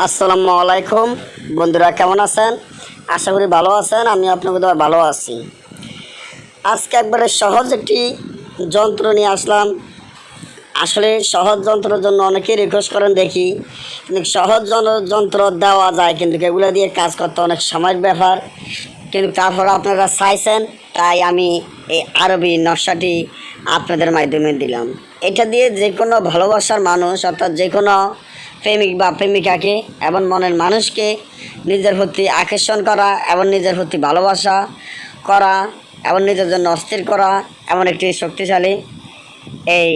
আসসালামু আলাইকুম বন্ধুরা, কেমন আছেন? আশা করি ভালো আছেন। আমি আপনাদের দ্বারা ভালো আছি। আজকে একবারে সহজ একটি যন্ত্র নিয়ে আসলাম। আসলে সহজ যন্ত্রের জন্য অনেকেই রিকোয়েস্ট করেন দেখি, কিন্তু সহজ যন্ত্র দেওয়া যায়, কিন্তু এগুলো দিয়ে কাজ করতে অনেক সময়ের ব্যাপার। কিন্তু তারপরে আপনারা চাইছেন, তাই আমি এই আরবি নকশাটি আপনাদের মাধ্যমে দিলাম। এটা দিয়ে যে কোনো ভালোবাসার মানুষ, অর্থাৎ যে কোনো প্রেমিক বা প্রেমিকাকে এবং মনের মানুষকে নিজের প্রতি আকর্ষণ করা এবং নিজের প্রতি ভালোবাসা করা এবং নিজের জন্য অস্থির করা এমন একটি শক্তিশালী এই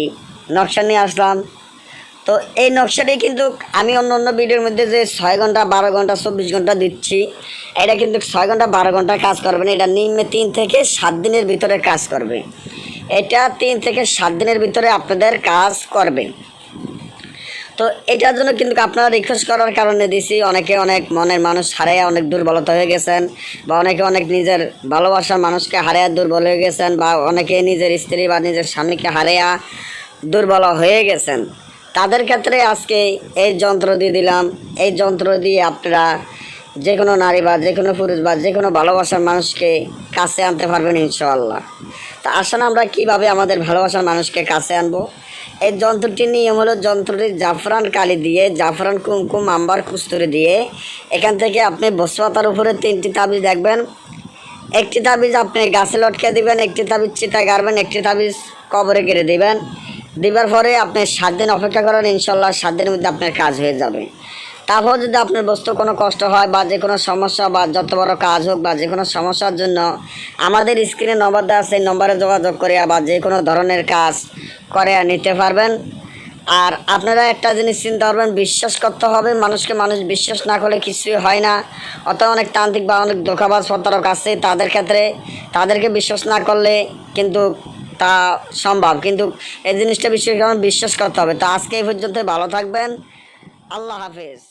নকশা নিয়ে আসলাম। তো এই নকশাটি কিন্তু আমি অন্য অন্য ভিডিওর মধ্যে যে 6 ঘন্টা 12 ঘন্টা 24 ঘন্টা দিচ্ছি, এটা কিন্তু 6 ঘন্টা 12 ঘন্টা কাজ করবে না। এটা নিম্নে 3 থেকে 7 দিনের ভিতরে কাজ করবে। এটা 3 থেকে 7 দিনের ভিতরে আপনাদের কাজ করবে। তো এটার জন্য কিন্তু আপনারা রিকোয়েস্ট করার কারণে দিছি। অনেকে অনেক মনের মানুষ হারিয়ে অনেক দুর্বলতা হয়ে গেছেন, বা অনেকে অনেক নিজের ভালোবাসার মানুষকে হারিয়ে দুর্বল হয়ে গেছেন, বা অনেকে নিজের স্ত্রী বা নিজের স্বামীকে হারিয়ে দুর্বল হয়ে গেছেন। তাদের ক্ষেত্রে আজকে এই যন্ত্র দিয়ে দিলাম। এই যন্ত্র দিয়ে আপনারা যে কোনো নারী বা যে কোনো পুরুষ বা যে কোনো ভালোবাসার মানুষকে কাছে আনতে পারবেন ইনশাআল্লাহ। তা আসুন আমরা কীভাবে আমাদের ভালোবাসার মানুষকে কাছে আনবো। এই যন্ত্রটির নিয়ম হলো, যন্ত্রটি জাফরান কালি দিয়ে, জাফরান কুমকুম আম্বার কস্তুরি দিয়ে এখান থেকে আপনি বসপাতার উপরে 3টি তাবিজ দেখবেন। একটি তাবিজ আপনি গাছে লটকে দিবেন, একটি তাবিজ চিতায় গাড়বেন, একটি তাবিজ কবরে গেড়ে দিবেন। দিবার পরে আপনি 7 দিন অপেক্ষা করেন, ইনশাল্লাহ 7 দিনের মধ্যে আপনার কাজ হয়ে যাবে। তারপর যদি আপনার বস্তু কোনো কষ্ট হয় বা যে কোনো সমস্যা বা যত বড় কাজ হোক বা যে কোনো সমস্যার জন্য আমাদের স্ক্রিনে নম্বর দেওয়া আছে, এই নম্বরে যোগাযোগ করে আবার যে কোনো ধরনের কাজ করে নিতে পারবেন। আর আপনারা একটা জিনিস চিন্তা করবেন, বিশ্বাস করতে হবে। মানুষকে মানুষ বিশ্বাস না করলে কিছুই হয় না। অত অনেক তান্ত্রিক বা অনেক ধোঁকাবাজ প্রতারক আছে, তাদের ক্ষেত্রে তাদেরকে বিশ্বাস না করলে কিন্তু তা সম্ভব, কিন্তু এই জিনিসটা বিশ্বাস করতে হবে। তো আজকে এই পর্যন্ত ভালো থাকবেন। আল্লাহ হাফেজ।